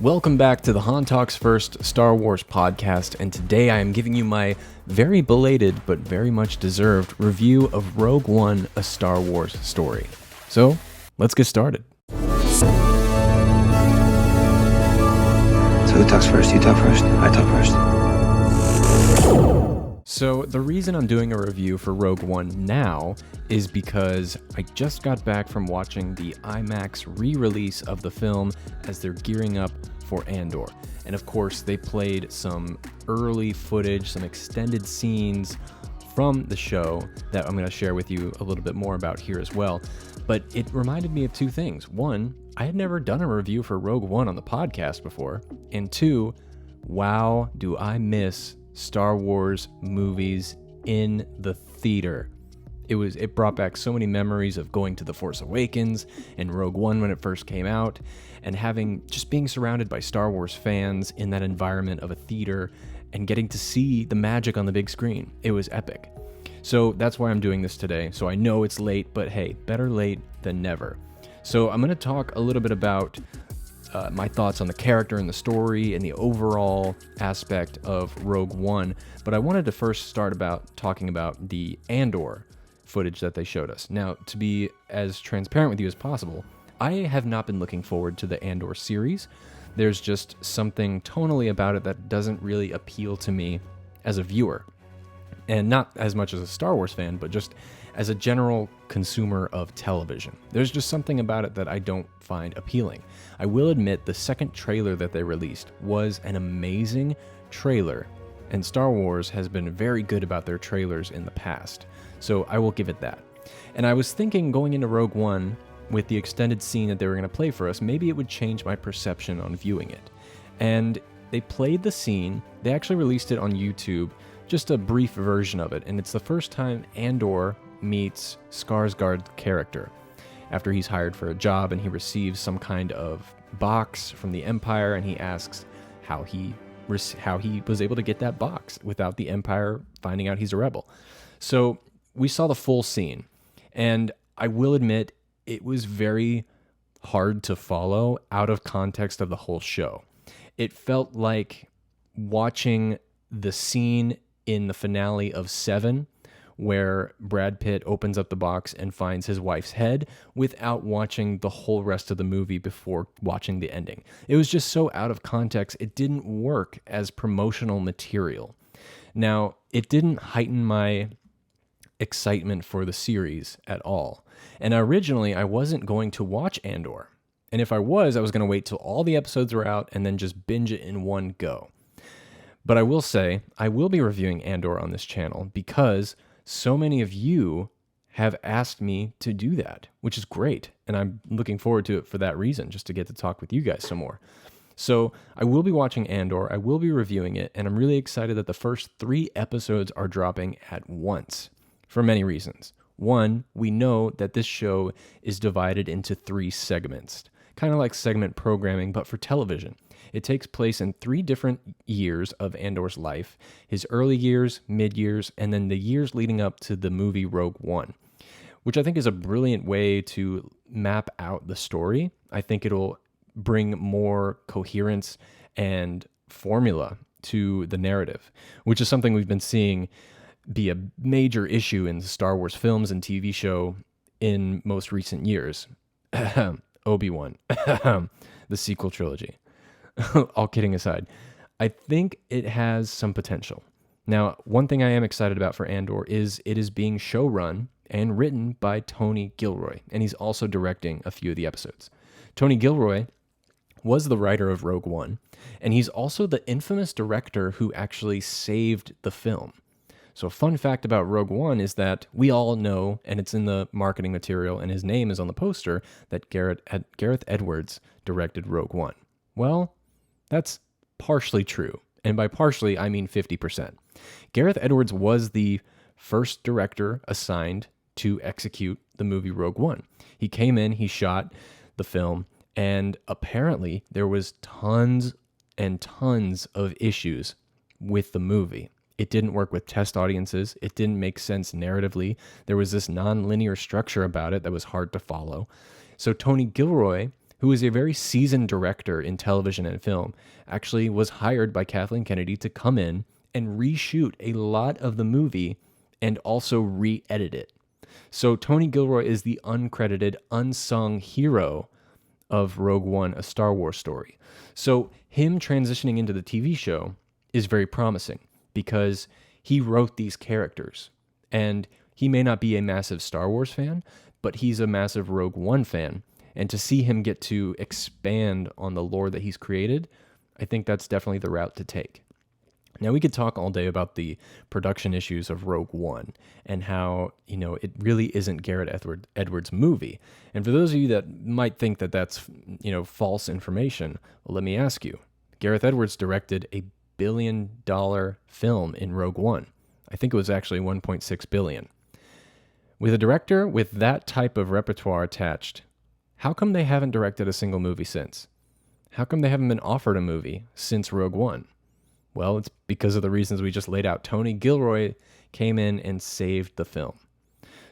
Welcome back to the Han Talks First Star Wars podcast, and today I am giving you my very belated but very much deserved review of Rogue One, a Star Wars story. So, let's get started. So who talks first? You talk first? I talk first. So the reason I'm doing a review for Rogue One now is because I just got back from watching the IMAX re-release of the film as they're gearing up for Andor. And of course, they played some early footage, some extended scenes from the show that I'm going to share with you a little bit more about here as well. But it reminded me of two things. One, I had never done a review for Rogue One on the podcast before. And two, wow, do I miss Star Wars movies in the theater. It brought back so many memories of going to The Force Awakens and Rogue One when it first came out, and being surrounded by Star Wars fans in that environment of a theater and getting to see the magic on the big screen. It was epic. So that's why I'm doing this today. So I know it's late, but hey, better late than never. So I'm going to talk a little bit about my thoughts on the character and the story and the overall aspect of Rogue One, but I wanted to first start talking about the Andor footage that they showed us. Now, to be as transparent with you as possible, I have not been looking forward to the Andor series. There's just something tonally about it that doesn't really appeal to me as a viewer, and not as much as a Star Wars fan, but just as a general consumer of television. There's just something about it that I don't find appealing. I will admit the second trailer that they released was an amazing trailer, and Star Wars has been very good about their trailers in the past, so I will give it that. And I was thinking going into Rogue One with the extended scene that they were going to play for us, maybe it would change my perception on viewing it. And they played the scene, they actually released it on YouTube, just a brief version of it, and it's the first time Andor meets Skarsgård's character after he's hired for a job, and he receives some kind of box from the Empire, and he asks how he was able to get that box without the Empire finding out he's a rebel. So we saw the full scene, and I will admit it was very hard to follow out of context of the whole show. It felt like watching the scene in the finale of Seven, where Brad Pitt opens up the box and finds his wife's head without watching the whole rest of the movie before watching the ending. It was just so out of context, it didn't work as promotional material. Now, it didn't heighten my excitement for the series at all. And originally, I wasn't going to watch Andor. And if I was going to wait till all the episodes were out and then just binge it in one go. But I will say, I will be reviewing Andor on this channel because so many of you have asked me to do that, which is great. And I'm looking forward to it for that reason, just to get to talk with you guys some more. So I will be watching Andor, I will be reviewing it, and I'm really excited that the first 3 episodes are dropping at once for many reasons. One, we know that this show is divided into 3 segments, kind of like segment programming, but for television. It takes place in 3 different years of Andor's life, his early years, mid-years, and then the years leading up to the movie Rogue One, which I think is a brilliant way to map out the story. I think it'll bring more coherence and formula to the narrative, which is something we've been seeing be a major issue in Star Wars films and TV show in most recent years. Obi-Wan, the sequel trilogy. All kidding aside, I think it has some potential. Now, one thing I am excited about for Andor is it is being showrun and written by Tony Gilroy, and he's also directing a few of the episodes. Tony Gilroy was the writer of Rogue One, and he's also the infamous director who actually saved the film. So a fun fact about Rogue One is that we all know, and it's in the marketing material, and his name is on the poster, that Gareth Edwards directed Rogue One. Well, that's partially true, and by partially, I mean 50%. Gareth Edwards was the first director assigned to execute the movie Rogue One. He came in, he shot the film, and apparently there was tons and tons of issues with the movie. It didn't work with test audiences. It didn't make sense narratively. There was this non-linear structure about it that was hard to follow. So Tony Gilroy who is a very seasoned director in television and film, actually was hired by Kathleen Kennedy to come in and reshoot a lot of the movie and also re-edit it. So Tony Gilroy is the uncredited, unsung hero of Rogue One, a Star Wars story. So him transitioning into the TV show is very promising because he wrote these characters. And he may not be a massive Star Wars fan, but he's a massive Rogue One fan. And to see him get to expand on the lore that he's created, I think that's definitely the route to take. Now, we could talk all day about the production issues of Rogue One and how, it really isn't Garrett Edwards' movie. And for those of you that might think that that's, false information, well, let me ask you. Gareth Edwards directed a $1 billion film in Rogue One. I think it was actually $1.6 billion. With a director with that type of repertoire attached, how come they haven't directed a single movie since? How come they haven't been offered a movie since Rogue One? Well, it's because of the reasons we just laid out. Tony Gilroy came in and saved the film.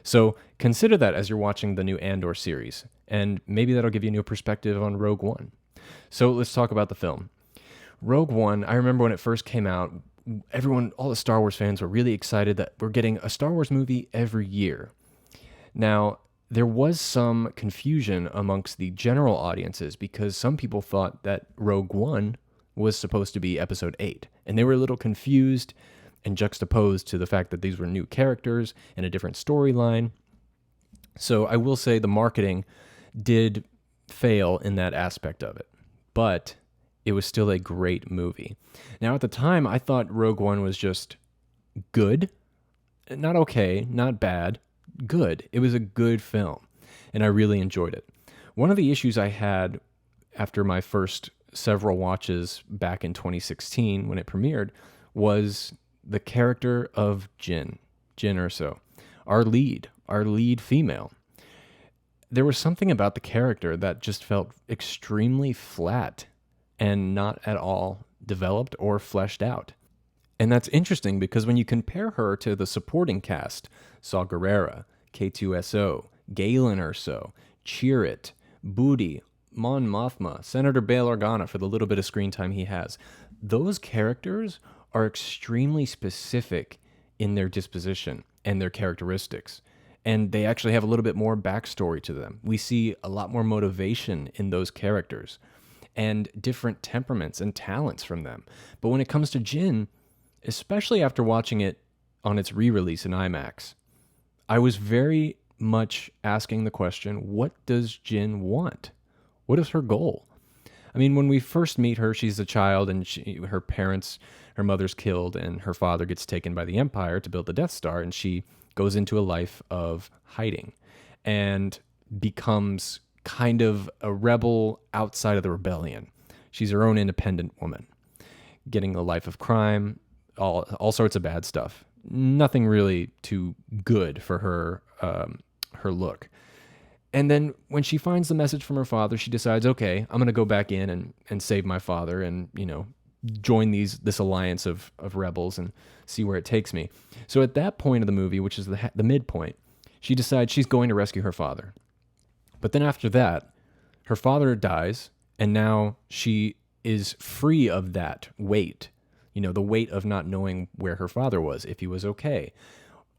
So consider that as you're watching the new Andor series, and maybe that'll give you a new perspective on Rogue One. So let's talk about the film. Rogue One, I remember when it first came out, everyone, all the Star Wars fans were really excited that we're getting a Star Wars movie every year. Now, there was some confusion amongst the general audiences because some people thought that Rogue One was supposed to be episode 8, and they were a little confused and juxtaposed to the fact that these were new characters and a different storyline. So I will say the marketing did fail in that aspect of it, but it was still a great movie. Now, at the time, I thought Rogue One was just good, not okay, not bad, good. It was a good film, and I really enjoyed it. One of the issues I had after my first several watches back in 2016 when it premiered was the character of Jyn Erso, our lead female. There was something about the character that just felt extremely flat and not at all developed or fleshed out. And that's interesting because when you compare her to the supporting cast, Saw Gerrera, K2SO, Galen Erso, Chirrut, Booty, Mon Mothma, Senator Bail Organa for the little bit of screen time he has. Those characters are extremely specific in their disposition and their characteristics. And they actually have a little bit more backstory to them. We see a lot more motivation in those characters and different temperaments and talents from them. But when it comes to Jyn, especially after watching it on its re-release in IMAX, I was very much asking the question, what does Jyn want? What is her goal? I mean, when we first meet her, she's a child and her mother's killed and her father gets taken by the Empire to build the Death Star, and she goes into a life of hiding and becomes kind of a rebel outside of the rebellion. She's her own independent woman, getting a life of crime, all sorts of bad stuff. Nothing really too good for her look. And then when she finds the message from her father, she decides, okay, I'm going to go back in and save my father and, join this alliance of rebels and see where it takes me. So at that point of the movie, which is the midpoint, she decides she's going to rescue her father. But then after that, her father dies, and now she is free of that weight, the weight of not knowing where her father was, if he was okay,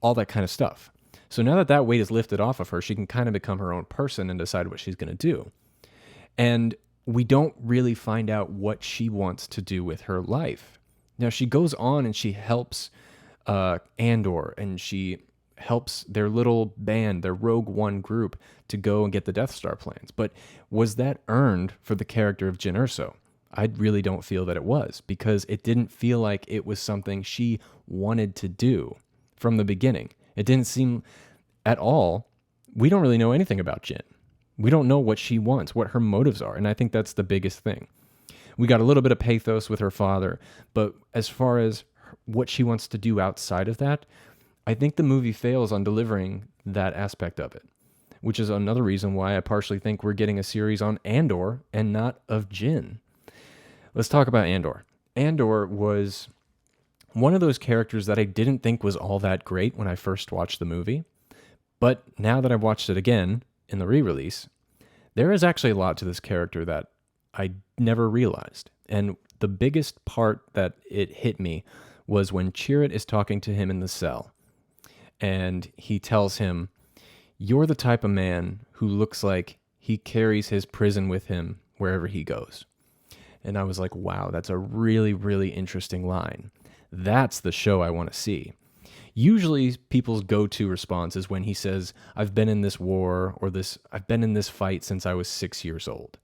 all that kind of stuff. So now that weight is lifted off of her, she can kind of become her own person and decide what she's going to do. And we don't really find out what she wants to do with her life. Now, she goes on and she helps Andor, and she helps their little band, their Rogue One group, to go and get the Death Star plans. But was that earned for the character of Jyn Erso? I really don't feel that it was, because it didn't feel like it was something she wanted to do from the beginning. It didn't seem at all. We don't really know anything about Jyn. We don't know what she wants, what her motives are, and I think that's the biggest thing. We got a little bit of pathos with her father, but as far as what she wants to do outside of that, I think the movie fails on delivering that aspect of it, which is another reason why I partially think we're getting a series on Andor and not of Jyn. Let's talk about Andor. Andor was one of those characters that I didn't think was all that great when I first watched the movie, but now that I've watched it again in the re-release, There is actually a lot to this character that I never realized. And the biggest part that it hit me was when Chirrut is talking to him in the cell. And he tells him, "You're the type of man who looks like he carries his prison with him wherever he goes." And I was like, wow, that's a really, really interesting line. That's the show I want to see. Usually people's go-to response is when he says, "I've been in this war," or "I've been in this fight since I was 6 years old."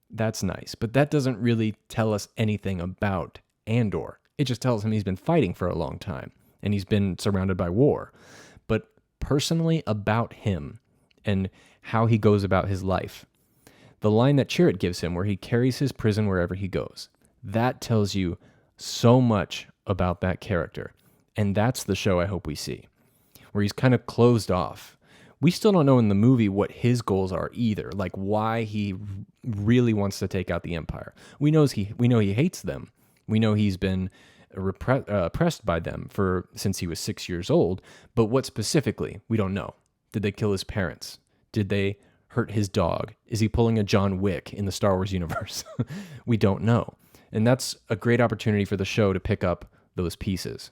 That's nice, but that doesn't really tell us anything about Andor. It just tells him he's been fighting for a long time and he's been surrounded by war. But personally about him and how he goes about his life, the line that Chirrut gives him where he carries his prison wherever he goes, that tells you so much about that character. And that's the show I hope we see, where he's kind of closed off. We still don't know in the movie what his goals are either, like why he really wants to take out the Empire. We know he hates them. We know he's been oppressed by them since he was 6 years old, but what specifically, we don't know. Did they kill his parents? Did they hurt his dog? Is he pulling a John Wick in the Star Wars universe? We don't know. And that's a great opportunity for the show to pick up those pieces.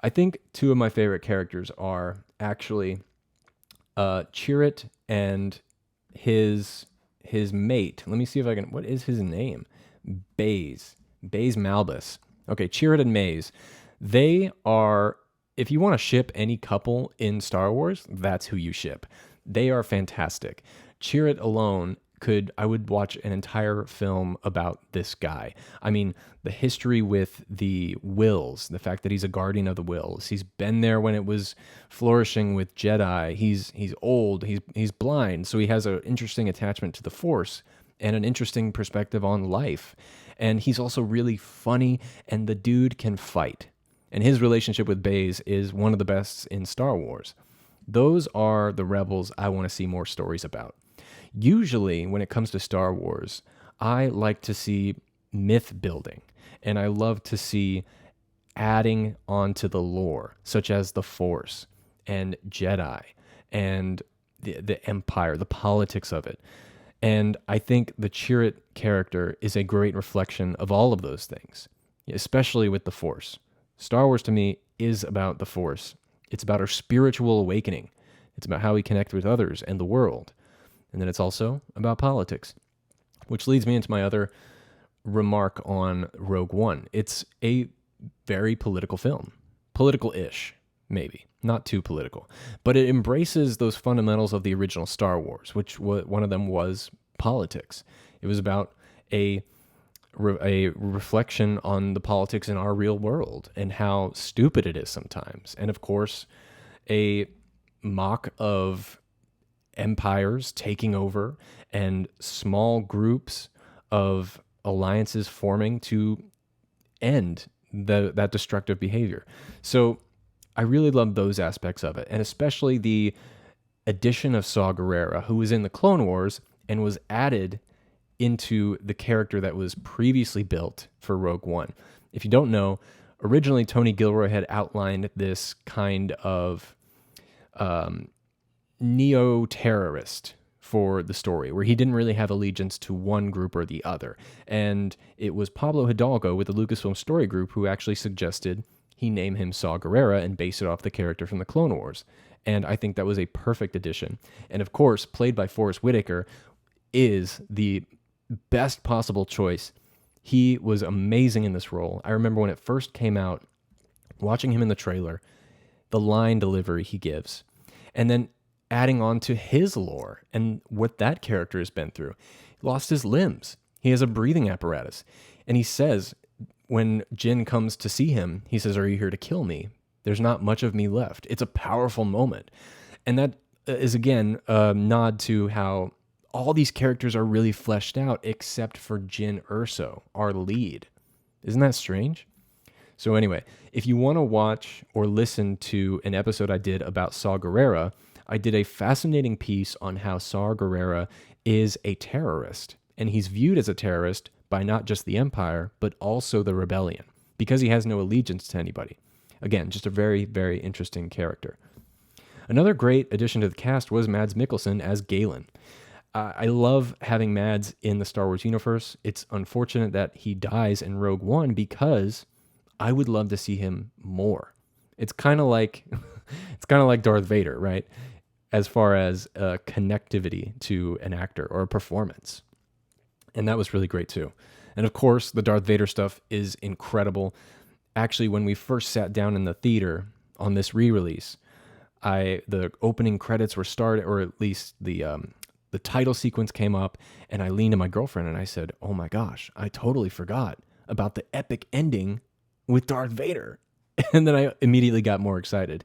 I think two of my favorite characters are actually Chirrut and his mate. Let me see if I can. What is his name? Baze Malbus. Okay, Chirrut and Maze. They are. If you want to ship any couple in Star Wars, that's who you ship. They are fantastic. Chirrut alone I would watch an entire film about this guy. I mean, the history with the Wills, the fact that he's a guardian of the Wills. He's been there when it was flourishing with Jedi. He's old, he's blind, so he has an interesting attachment to the Force and an interesting perspective on life. And he's also really funny, and the dude can fight. And his relationship with Baze is one of the best in Star Wars. Those are the rebels I want to see more stories about. Usually, when it comes to Star Wars, I like to see myth building, and I love to see adding onto the lore, such as the Force and Jedi and the Empire, the politics of it. And I think the Chirrut character is a great reflection of all of those things, especially with the Force. Star Wars, to me, is about the Force. It's about our spiritual awakening. It's about how we connect with others and the world. And then it's also about politics, which leads me into my other remark on Rogue One. It's a very political film. Political-ish, maybe. Not too political. But it embraces those fundamentals of the original Star Wars, which one of them was politics. It was about a reflection on the politics in our real world and how stupid it is sometimes. And of course, a mock of empires taking over and small groups of alliances forming to end that destructive behavior. So I really love those aspects of it, and especially the addition of Saw Gerrera, who was in the Clone Wars and was added into the character that was previously built for Rogue One. If you don't know, originally Tony Gilroy had outlined this kind of neo-terrorist for the story, where he didn't really have allegiance to one group or the other. And it was Pablo Hidalgo with the Lucasfilm Story Group who actually suggested he name him Saw Gerrera and base it off the character from the Clone Wars. And I think that was a perfect addition. And of course, played by Forrest Whitaker, is the best possible choice. He was amazing in this role. I remember when it first came out, watching him in the trailer, the line delivery he gives, and then adding on to his lore and what that character has been through. He lost his limbs. He has a breathing apparatus. And he says, when Jyn comes to see him, he says, "Are you here to kill me? There's not much of me left." It's a powerful moment. And that is, again, a nod to how all these characters are really fleshed out except for Jyn Erso, our lead. Isn't that strange? So anyway, if you want to watch or listen to an episode I did about Saw Gerrera, I did a fascinating piece on how Saw Gerrera is a terrorist, and he's viewed as a terrorist by not just the Empire, but also the Rebellion, because he has no allegiance to anybody. Again, just a very, very interesting character. Another great addition to the cast was Mads Mikkelsen as Galen. I love having Mads in the Star Wars universe. It's unfortunate that he dies in Rogue One because I would love to see him more. It's kind of like it's kind of like Darth Vader, right? As far as connectivity to an actor or a performance. And that was really great too. And of course, the Darth Vader stuff is incredible. Actually, when we first sat down in the theater on this re-release, the opening credits were started, or at least the title sequence came up, and I leaned to my girlfriend and I said, "Oh my gosh, I totally forgot about the epic ending with Darth Vader." And then I immediately got more excited.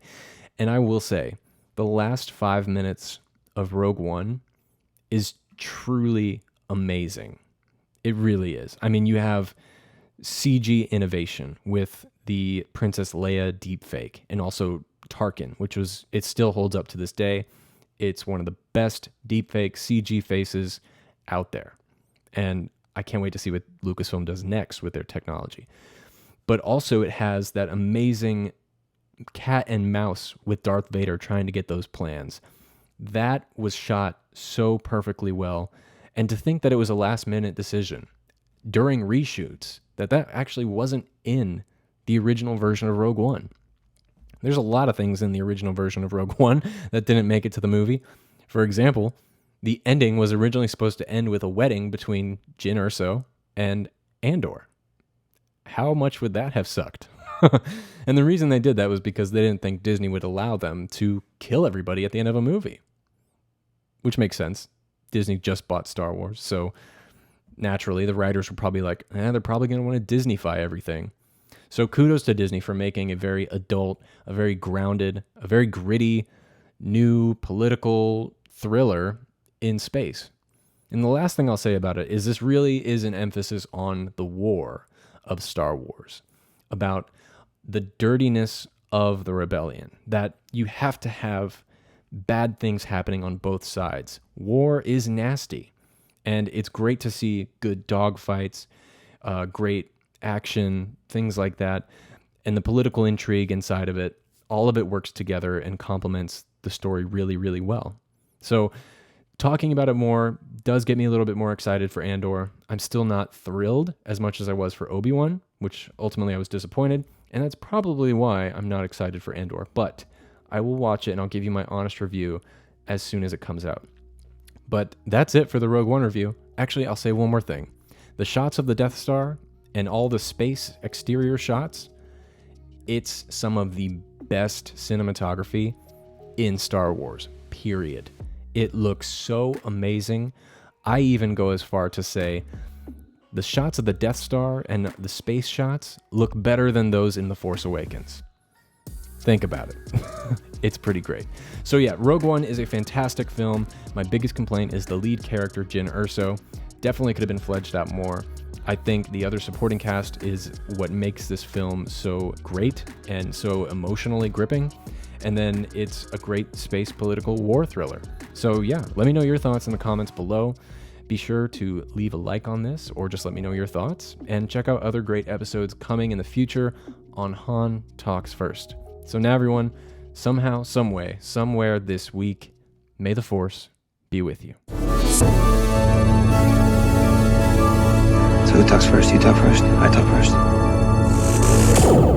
And I will say, the last 5 minutes of Rogue One is truly amazing. It really is. I mean, you have CG innovation with the Princess Leia deepfake, and also Tarkin, it still holds up to this day. It's one of the best deepfake CG faces out there. And I can't wait to see what Lucasfilm does next with their technology. But also it has that amazing cat and mouse with Darth Vader trying to get those plans. That was shot so perfectly well. And to think that it was a last minute decision during reshoots, that actually wasn't in the original version of Rogue One. There's a lot of things in the original version of Rogue One that didn't make it to the movie. For example, the ending was originally supposed to end with a wedding between Jyn Erso and Andor. How much would that have sucked? And the reason they did that was because they didn't think Disney would allow them to kill everybody at the end of a movie. Which makes sense. Disney just bought Star Wars, so naturally the writers were probably like, they're probably going to want to Disney-fy everything. So kudos to Disney for making a very adult, a very grounded, a very gritty, new political thriller in space. And the last thing I'll say about it is this really is an emphasis on the war of Star Wars, about the dirtiness of the rebellion, that you have to have bad things happening on both sides. War is nasty, and it's great to see good dogfights, great action, things like that, and the political intrigue inside of it. All of it works together and complements the story really, really well. So talking about it more does get me a little bit more excited for Andor. I'm still not thrilled as much as I was for Obi-Wan, which ultimately I was disappointed, and that's probably why I'm not excited for Andor. But I will watch it and I'll give you my honest review as soon as it comes out. But that's it for the Rogue One review. Actually, I'll say one more thing. The shots of the Death Star and all the space exterior shots, it's some of the best cinematography in Star Wars, period. It looks so amazing. I even go as far to say the shots of the Death Star and the space shots look better than those in The Force Awakens. Think about it. It's pretty great. So yeah, Rogue One is a fantastic film. My biggest complaint is the lead character, Jyn Erso. Definitely could have been fledged out more. I think the other supporting cast is what makes this film so great and so emotionally gripping. And then it's a great space political war thriller. So yeah, let me know your thoughts in the comments below. Be sure to leave a like on this, or just let me know your thoughts, and check out other great episodes coming in the future on Han Talks First. So now everyone, somehow, someway, somewhere this week, may the Force be with you. So who talks first? You talk first? I talk first.